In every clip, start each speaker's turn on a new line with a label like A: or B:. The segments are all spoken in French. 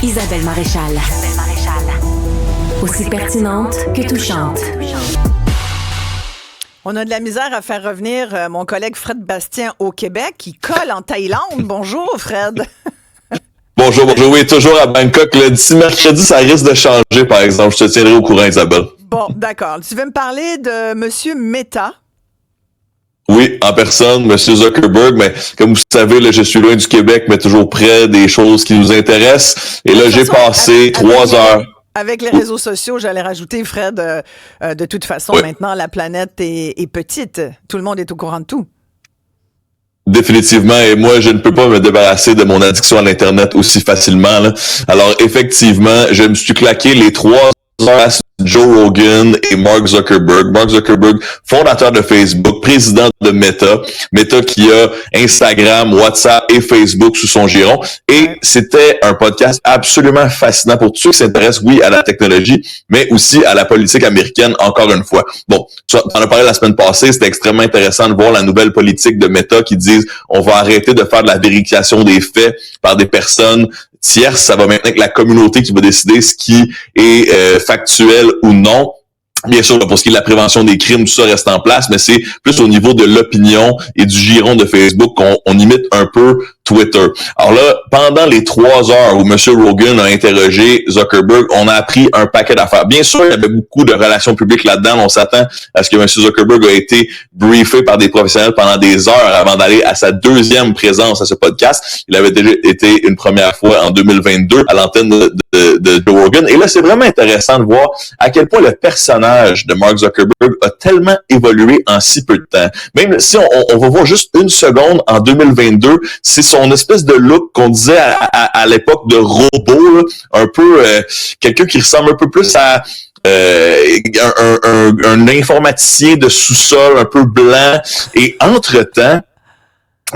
A: Isabelle Maréchal. Aussi pertinente que touchante.
B: On a de la misère à faire revenir mon collègue Fred Bastien au Québec qui colle en Thaïlande. Bonjour, Fred.
C: Bonjour. Oui, toujours à Bangkok. D'ici mercredi, ça risque de changer, par exemple. Je te tiendrai au courant, Isabelle.
B: Bon, d'accord. Tu veux me parler de Monsieur Meta?
C: Oui, en personne, M. Zuckerberg, mais comme vous savez, là, je suis loin du Québec, mais toujours près des choses qui nous intéressent. Et là, j'ai passé 3 heures.
B: Avec les réseaux sociaux, j'allais rajouter, Fred, de toute façon, maintenant, la planète est petite. Tout le monde est au courant de tout.
C: Définitivement, et moi, je ne peux pas me débarrasser de mon addiction à l'Internet aussi facilement, là. Alors, effectivement, je me suis claqué les 3 heures Joe Rogan et Mark Zuckerberg. Mark Zuckerberg, fondateur de Facebook, président de Meta. Meta qui a Instagram, WhatsApp et Facebook sous son giron. Et c'était un podcast absolument fascinant pour tous ceux qui s'intéressent, oui, à la technologie, mais aussi à la politique américaine, encore une fois. Bon, tu en as parlé la semaine passée, c'était extrêmement intéressant de voir la nouvelle politique de Meta qui disent on va arrêter de faire de la vérification des faits par des personnes tierces, ça va maintenant être la communauté qui va décider ce qui est factuel ou non. Bien sûr, pour ce qui est de la prévention des crimes, tout ça reste en place, mais c'est plus au niveau de l'opinion et du giron de Facebook qu'on imite un peu Twitter. Alors là, pendant les 3 heures où M. Rogan a interrogé Zuckerberg, on a appris un paquet d'affaires. Bien sûr, il y avait beaucoup de relations publiques là-dedans. On s'attend à ce que M. Zuckerberg a été briefé par des professionnels pendant des heures avant d'aller à sa 2e présence à ce podcast. Il avait déjà été une première fois en 2022 à l'antenne de Joe Rogan. Et là, c'est vraiment intéressant de voir à quel point le personnage de Mark Zuckerberg a tellement évolué en si peu de temps. Même si on va voir juste une seconde en 2022, c'est son espèce de look qu'on disait à l'époque de robot, là, un peu quelqu'un qui ressemble un peu plus à un informaticien de sous-sol un peu blanc. Et entre-temps,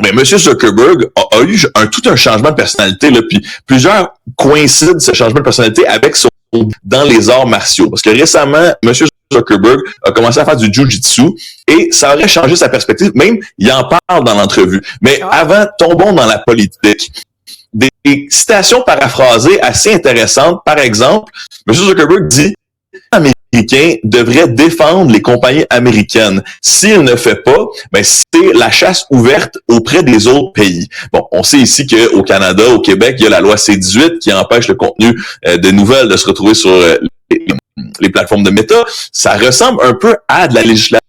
C: ben, M. Zuckerberg a eu tout un changement de personnalité, là, puis plusieurs coïncident ce changement de personnalité avec son dans les arts martiaux. Parce que récemment, M. Zuckerberg a commencé à faire du jiu-jitsu et ça aurait changé sa perspective. Même, il en parle dans l'entrevue. Mais avant, tombons dans la politique. Des citations paraphrasées assez intéressantes. Par exemple, M. Zuckerberg dit « Américain devrait défendre les compagnies américaines. S'il ne fait pas, ben c'est la chasse ouverte auprès des autres pays. » Bon, on sait ici qu'au Canada, au Québec, il y a la loi C-18 qui empêche le contenu de nouvelles de se retrouver sur les plateformes de Meta. Ça ressemble un peu à de la législation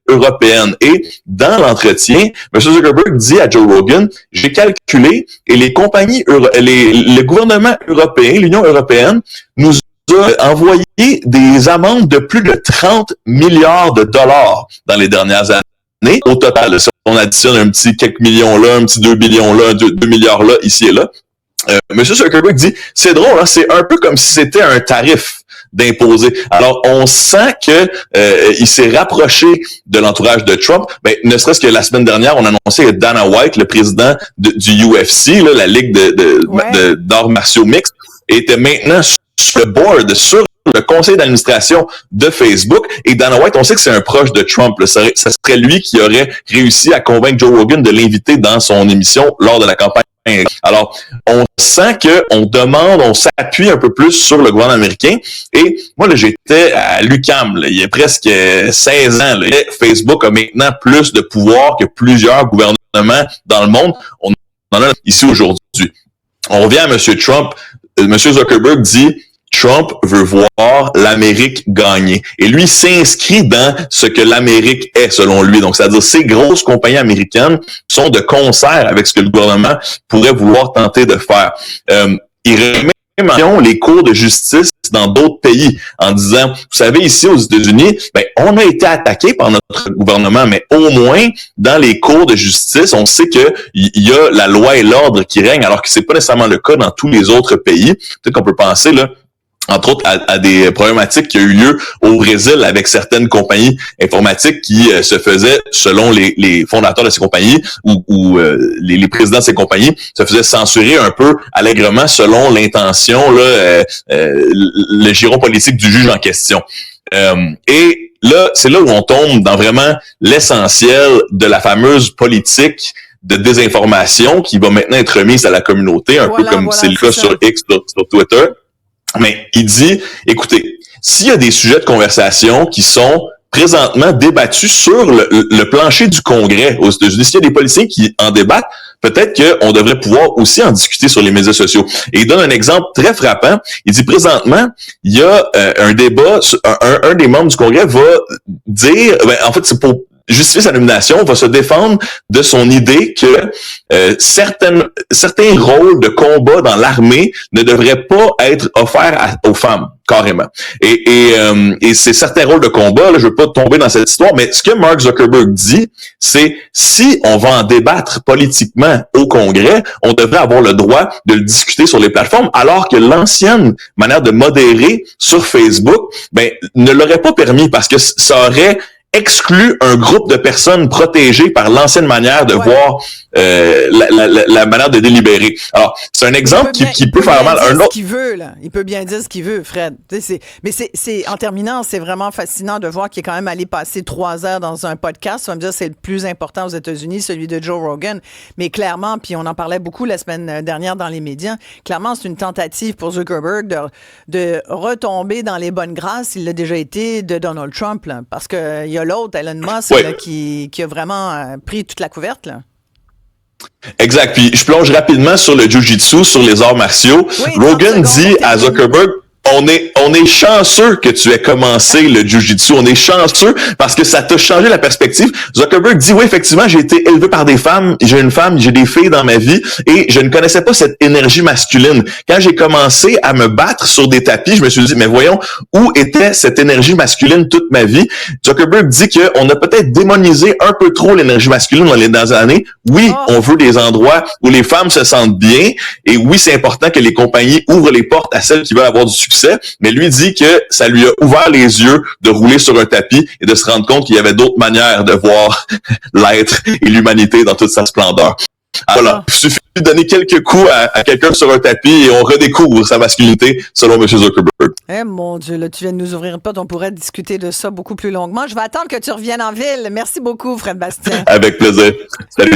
C: européenne. Et dans l'entretien, M. Zuckerberg dit à Joe Rogan, j'ai calculé et les compagnies, le gouvernement européen, l'Union européenne, nous a envoyé des amendes de plus de 30 milliards de dollars dans les dernières années. Au total, si on additionne un petit quelques millions là, un petit 2 millions là, 2 milliards là, ici et là. M. Zuckerberg dit, c'est drôle, hein, c'est un peu comme si c'était un tarif d'imposer. Alors, on sent que il s'est rapproché de l'entourage de Trump. Ben, ne serait-ce que la semaine dernière, on annonçait que Dana White, le président du UFC, là, la ligue d'arts martiaux mixtes, était maintenant sur le board, sur le conseil d'administration de Facebook. Et Dana White, on sait que c'est un proche de Trump. Là. Ça serait lui qui aurait réussi à convaincre Joe Rogan de l'inviter dans son émission lors de la campagne. Alors, on sent on s'appuie un peu plus sur le gouvernement américain. Et moi, là, j'étais à l'UQAM, là, il y a presque 16 ans. Là, Facebook a maintenant plus de pouvoir que plusieurs gouvernements dans le monde. On en a ici aujourd'hui. On revient à M. Trump. M. Zuckerberg dit Trump veut voir l'Amérique gagner. Et lui s'inscrit dans ce que l'Amérique est, selon lui. Donc, c'est-à-dire, ces grosses compagnies américaines sont de concert avec ce que le gouvernement pourrait vouloir tenter de faire. Il remet les cours de justice dans d'autres pays en disant, vous savez, ici aux États-Unis, ben, on a été attaqué par notre gouvernement, mais au moins, dans les cours de justice, on sait que il y a la loi et l'ordre qui règnent, alors que c'est pas nécessairement le cas dans tous les autres pays. Peut-être qu'on peut penser, là, entre autres à des problématiques qui ont eu lieu au Brésil avec certaines compagnies informatiques qui se faisaient, selon les fondateurs de ces compagnies ou les présidents de ces compagnies, se faisaient censurer un peu allègrement selon l'intention, là, le giron politique du juge en question. Et là, c'est là où on tombe dans vraiment l'essentiel de la fameuse politique de désinformation qui va maintenant être remise à la communauté, peu comme c'est le cas sur X, sur Twitter. Mais il dit, écoutez, s'il y a des sujets de conversation qui sont présentement débattus sur le plancher du Congrès aux États-Unis, s'il y a des policiers qui en débattent, peut-être qu'on devrait pouvoir aussi en discuter sur les médias sociaux. Et il donne un exemple très frappant. Il dit présentement, il y a un débat, un des membres du Congrès va dire, en fait, c'est pour justifier sa nomination, va se défendre de son idée que certains rôles de combat dans l'armée ne devraient pas être offerts aux femmes, carrément. Et c'est certains rôles de combat, là, je veux pas tomber dans cette histoire, mais ce que Mark Zuckerberg dit, c'est si on va en débattre politiquement au Congrès, on devrait avoir le droit de le discuter sur les plateformes, alors que l'ancienne manière de modérer sur Facebook, ne l'aurait pas permis parce que ça aurait exclut un groupe de personnes protégées par l'ancienne manière de voir la manière de délibérer. Alors, c'est un exemple qui peut faire mal.
B: Un autre. Ce qu'il veut, là. Il peut bien dire ce qu'il veut, Fred. Mais en terminant, c'est vraiment fascinant de voir qu'il est quand même allé passer 3 heures dans un podcast. On va me dire c'est le plus important aux États-Unis, celui de Joe Rogan. Mais clairement, puis on en parlait beaucoup la semaine dernière dans les médias, clairement, c'est une tentative pour Zuckerberg de retomber dans les bonnes grâces, il l'a déjà été, de Donald Trump, là, parce que il y a l'autre, Elon Musk, là, qui a vraiment pris toute la couverte, là.
C: Exact. Puis je plonge rapidement sur le jiu-jitsu, sur les arts martiaux. Oui, Rogan dit à Zuckerberg, on est chanceux que tu aies commencé le jiu-jitsu. On est chanceux parce que ça t'a changé la perspective. Zuckerberg dit, oui, effectivement, j'ai été élevé par des femmes. J'ai une femme, j'ai des filles dans ma vie et je ne connaissais pas cette énergie masculine. Quand j'ai commencé à me battre sur des tapis, je me suis dit, mais voyons, où était cette énergie masculine toute ma vie? Zuckerberg dit qu'on a peut-être démonisé un peu trop l'énergie masculine dans les dernières années. Oui, on veut des endroits où les femmes se sentent bien et oui, c'est important que les compagnies ouvrent les portes à celles qui veulent avoir du succès. Mais lui dit que ça lui a ouvert les yeux de rouler sur un tapis et de se rendre compte qu'il y avait d'autres manières de voir l'être et l'humanité dans toute sa splendeur. Voilà, il suffit de donner quelques coups à quelqu'un sur un tapis et on redécouvre sa masculinité selon M. Zuckerberg.
B: Eh mon Dieu, là, tu viens de nous ouvrir une porte, on pourrait discuter de ça beaucoup plus longuement. Je vais attendre que tu reviennes en ville. Merci beaucoup, Fred Bastien.
C: Avec plaisir. Salut.